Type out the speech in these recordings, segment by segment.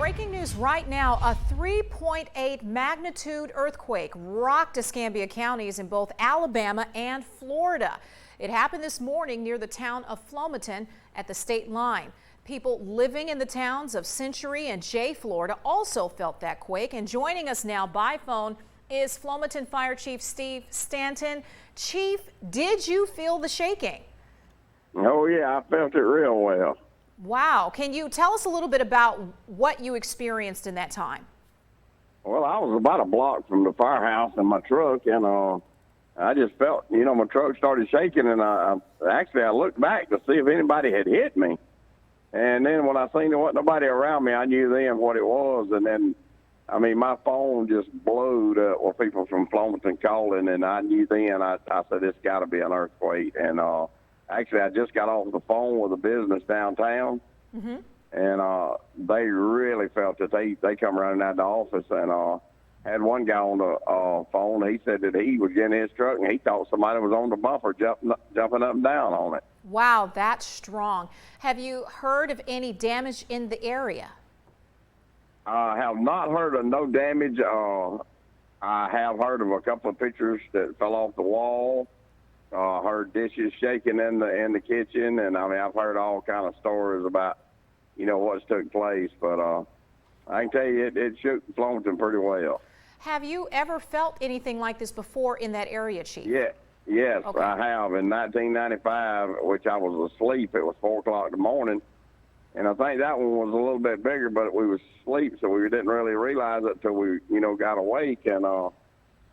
breaking news right now. A 3.8 magnitude earthquake rocked Escambia counties in both Alabama and Florida. It happened this morning near the town of FLOMATON at the state line. People living in the towns of Century and Jay, Florida also felt that quake. And joining us now by phone is FLOMATON Fire Chief Steve Stanton. Chief, did you feel the shaking? Oh yeah, I felt it real well. Wow. Can you tell us a little bit about what you experienced in that time? Well, I was about a block from the firehouse in my truck, and I just felt, my truck started shaking, and I looked back to see if anybody had hit me. And then when I seen there wasn't nobody around me, I knew then what it was. And then, my phone just blowed up with people from Flomaton calling, and I knew then, I said, it's got to be an earthquake. And actually, I just got off the phone with a business downtown, and they really felt it. They come running out of the office, and had one guy on the phone. He said that he was getting his truck, and he thought somebody was on the bumper jumping up and down on it. Wow, that's strong. Have you heard of any damage in the area? I have not heard of no damage. I have heard of a couple of pictures that fell off the wall. Heard dishes shaking in the kitchen, and I've heard all kind of stories about, what's took place. But I can tell you, it shook Flomaton pretty well. Have you ever felt anything like this before in that area, Chief? Yeah, yes, okay. I have. In 1995, which I was asleep. It was 4 o'clock in the morning, and I think that one was a little bit bigger, but we was asleep, so we didn't really realize it till we, got awake. And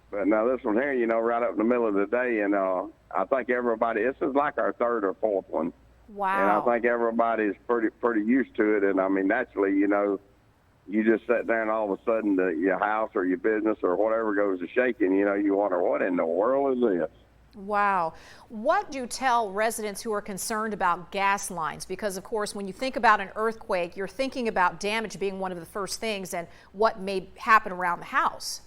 but now this one here, right up in the middle of the day, and I think everybody, this is like our third or fourth one. Wow. And I think everybody's pretty used to it. And naturally, you just sit there and all of a sudden your house or your business or whatever goes to shaking, you wonder, what in the world is this? Wow. What do you tell residents who are concerned about gas lines? Because, of course, when you think about an earthquake, you're thinking about damage being one of the first things and what may happen around the house.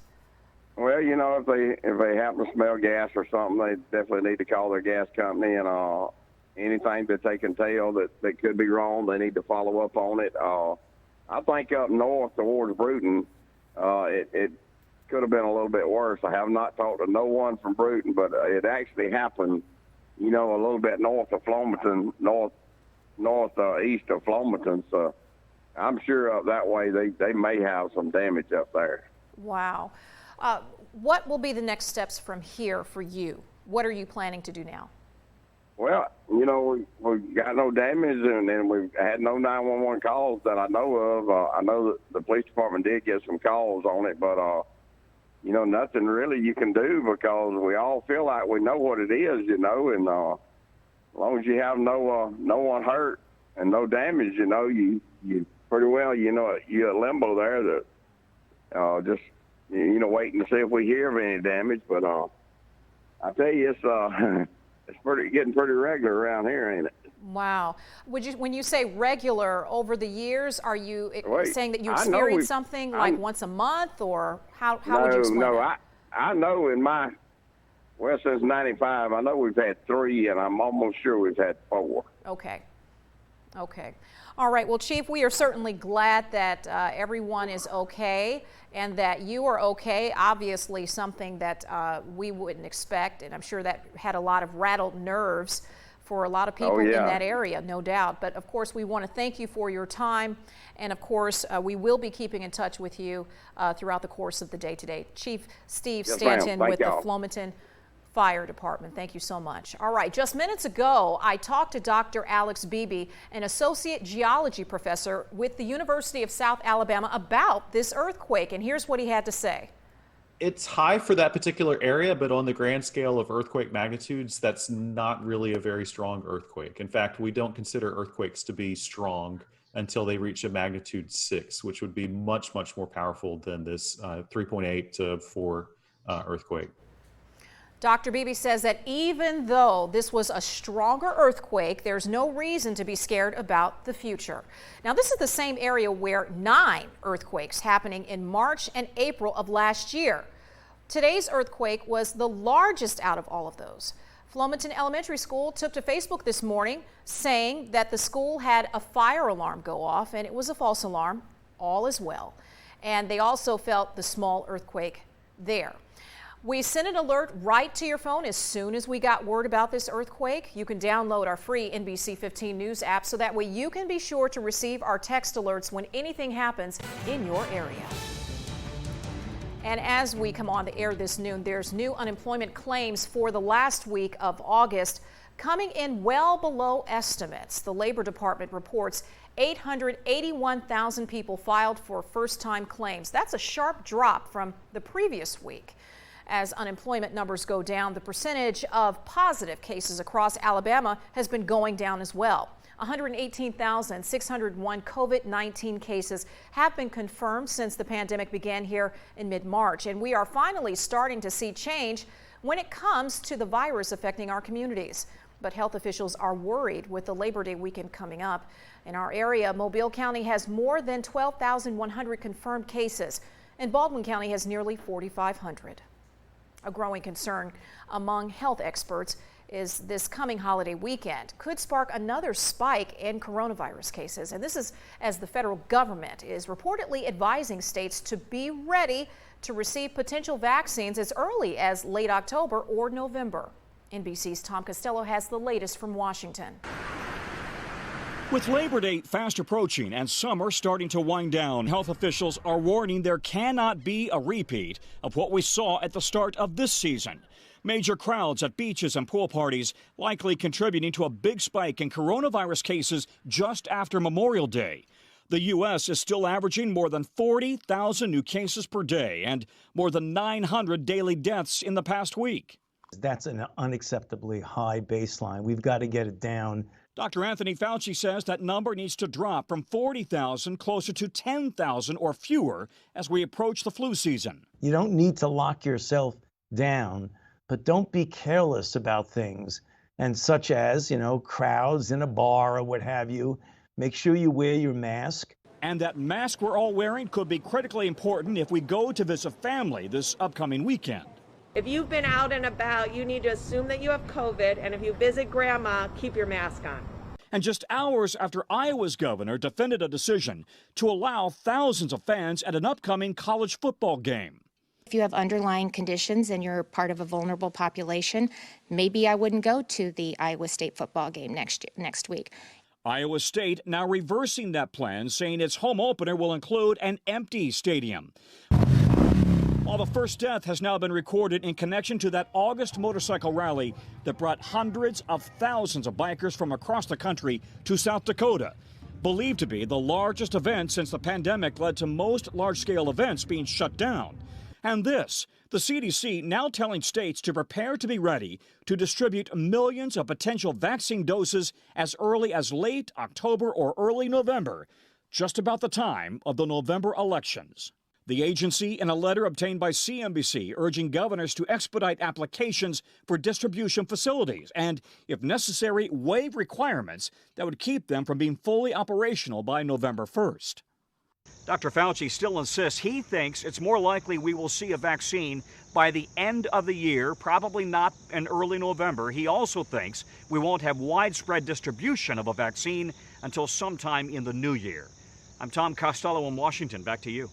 Well, if they happen to smell gas or something, they definitely need to call their gas company, and anything that they can tell that could be wrong, they need to follow up on it. I think up north towards Bruton, it could have been a little bit worse. I have not talked to no one from Bruton, but it actually happened, a little bit north of Flomaton, northeast of Flomaton. So I'm sure up that way they may have some damage up there. Wow. What will be the next steps from here for you? What are you planning to do now? Well, we've got no damage, and we've had no 911 calls that I know of. I know that the police department did get some calls on it, but, nothing really you can do because we all feel like we know what it is, and as long as you have no one hurt and no damage, you pretty well, you're a limbo there that just, waiting to see if we hear of any damage. But I tell you, it's getting pretty regular around here, ain't it? Wow. When you say regular over the years, are you saying that you experience something like once a month, or how would you explain that? I know since 95, I know we've had 3, and I'm almost sure we've had 4. Okay. All right. Well, Chief, we are certainly glad that everyone is okay and that you are okay. Obviously, something that we wouldn't expect, and I'm sure that had a lot of rattled nerves for a lot of people in that area, no doubt. But of course, we want to thank you for your time, and of course, we will be keeping in touch with you throughout the course of the day today. Chief Steve Stanton with the Flomaton Fire Department. Thank you so much. All right, just minutes ago, I talked to Dr. Alex Beebe, an associate geology professor with the University of South Alabama, about this earthquake, and here's what he had to say. It's high for that particular area, but on the grand scale of earthquake magnitudes, that's not really a very strong earthquake. In fact, we don't consider earthquakes to be strong until they reach a magnitude 6, which would be much, much more powerful than this 3.8 to 4 earthquake. Dr. Beebe says that even though this was a stronger earthquake, there's no reason to be scared about the future. Now, this is the same area where 9 earthquakes happening in March and April of last year. Today's earthquake was the largest out of all of those. Flomaton Elementary School took to Facebook this morning saying that the school had a fire alarm go off and it was a false alarm. all is well. And they also felt the small earthquake there. We sent an alert right to your phone as soon as we got word about this earthquake. You can download our free NBC 15 News app so that way you can be sure to receive our text alerts when anything happens in your area. And as we come on the air this noon, there's new unemployment claims for the last week of August coming in well below estimates. The Labor Department reports 881,000 people filed for first-time claims. That's a sharp drop from the previous week. As unemployment numbers go down, the percentage of positive cases across Alabama has been going down as well. 118,601 COVID-19 cases have been confirmed since the pandemic began here in mid-March, and we are finally starting to see change when it comes to the virus affecting our communities. But health officials are worried with the Labor Day weekend coming up. In our area, Mobile County has more than 12,100 confirmed cases, and Baldwin County has nearly 4,500. A growing concern among health experts is this coming holiday weekend could spark another spike in coronavirus cases. And this is as the federal government is reportedly advising states to be ready to receive potential vaccines as early as late October or November. NBC's Tom Costello has the latest from Washington. With Labor Day fast approaching and summer starting to wind down, health officials are warning there cannot be a repeat of what we saw at the start of this season. Major crowds at beaches and pool parties likely contributing to a big spike in coronavirus cases just after Memorial Day. The U.S. is still averaging more than 40,000 new cases per day and more than 900 daily deaths in the past week. That's an unacceptably high baseline. We've got to get it down. Dr. Anthony Fauci says that number needs to drop from 40,000 closer to 10,000 or fewer as we approach the flu season. You don't need to lock yourself down, but don't be careless about things. And such as, crowds in a bar or what have you. Make sure you wear your mask. And that mask we're all wearing could be critically important if we go to visit family this upcoming weekend. If you've been out and about, you need to assume that you have COVID, and if you visit grandma, keep your mask on. And just hours after Iowa's governor defended a decision to allow thousands of fans at an upcoming college football game. If you have underlying conditions and you're part of a vulnerable population, maybe I wouldn't go to the Iowa State football game next week. Iowa State now reversing that plan, saying its home opener will include an empty stadium. While the first death has now been recorded in connection to that August motorcycle rally that brought hundreds of thousands of bikers from across the country to South Dakota, believed to be the largest event since the pandemic led to most large-scale events being shut down. And this, the CDC now telling states to prepare to be ready to distribute millions of potential vaccine doses as early as late October or early November, just about the time of the November elections. The agency, in a letter obtained by CNBC, urging governors to expedite applications for distribution facilities and, if necessary, waive requirements that would keep them from being fully operational by November 1st. Dr. Fauci still insists he thinks it's more likely we will see a vaccine by the end of the year, probably not in early November. He also thinks we won't have widespread distribution of a vaccine until sometime in the new year. I'm Tom Costello in Washington. Back to you.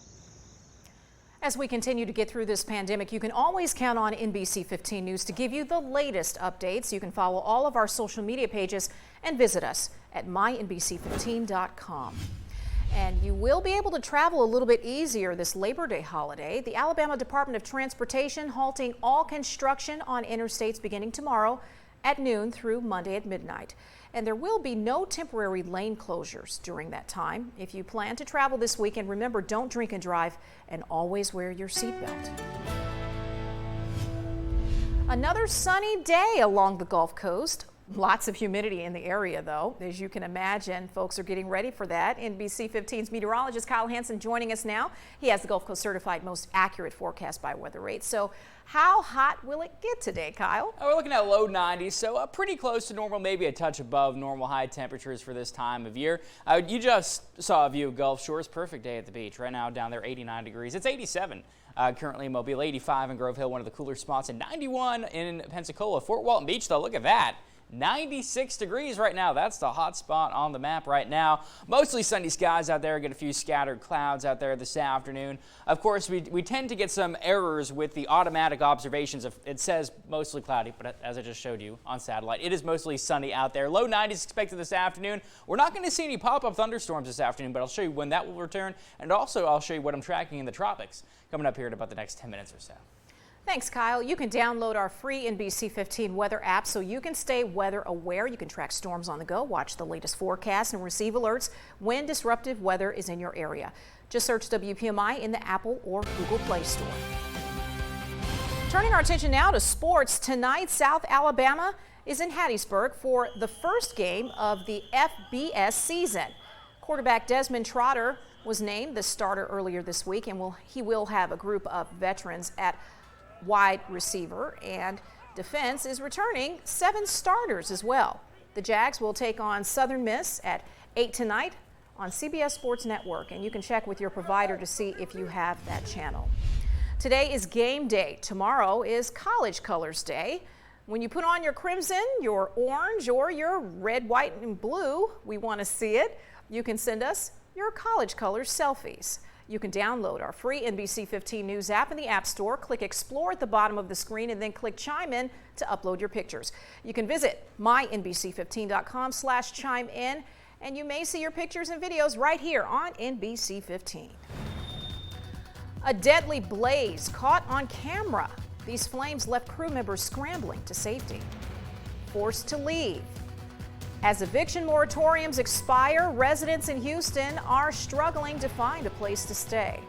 As we continue to get through this pandemic, you can always count on NBC 15 News to give you the latest updates. You can follow all of our social media pages and visit us at mynbc15.com. And you will be able to travel a little bit easier this Labor Day holiday. The Alabama Department of Transportation halting all construction on interstates beginning tomorrow at noon through Monday at midnight. And there will be no temporary lane closures during that time. If you plan to travel this weekend, remember, don't drink and drive and always wear your seatbelt. Another sunny day along the Gulf Coast. Lots of humidity in the area, though. As you can imagine, folks are getting ready for that. NBC 15's meteorologist Kyle Hansen joining us now. He has the Gulf Coast certified most accurate forecast by weather rate. So how hot will it get today, Kyle? We're looking at low 90s, so pretty close to normal, maybe a touch above normal high temperatures for this time of year. You just saw a view of Gulf Shores. Perfect day at the beach. Right now down there 89 degrees. It's 87 currently in Mobile, 85 in Grove Hill, one of the cooler spots, and 91 in Pensacola. Fort Walton Beach, though, look at that. 96 degrees right now. That's the hot spot on the map right now. Mostly sunny skies out there. Get a few scattered clouds out there this afternoon. Of course, we tend to get some errors with the automatic observations. It says mostly cloudy, but as I just showed you on satellite, it is mostly sunny out there. Low 90s expected this afternoon. We're not going to see any pop-up thunderstorms this afternoon, but I'll show you when that will return. And also, I'll show you what I'm tracking in the tropics coming up here in about the next 10 minutes or so. Thanks, Kyle. You can download our free NBC 15 weather app so you can stay weather aware. You can track storms on the go, watch the latest forecast, and receive alerts when disruptive weather is in your area. Just search WPMI in the Apple or Google Play Store. Turning our attention now to sports. Tonight, South Alabama is in Hattiesburg for the first game of the FBS season. Quarterback Desmond Trotter was named the starter earlier this week, and he will have a group of veterans at wide receiver, and defense is returning 7 starters as well. The Jags will take on Southern Miss at 8 tonight on CBS Sports Network, and you can check with your provider to see if you have that channel. Today is game day. Tomorrow is College Colors Day. When you put on your crimson, your orange, or your red, white, and blue, we want to see it. You can send us your College Colors selfies. You can download our free NBC 15 News app in the App Store. Click Explore at the bottom of the screen and then click Chime In to upload your pictures. You can visit mynbc15.com/chime in, and you may see your pictures and videos right here on NBC 15. A deadly blaze caught on camera. These flames left crew members scrambling to safety. Forced to leave. As eviction moratoriums expire, residents in Houston are struggling to find a place to stay.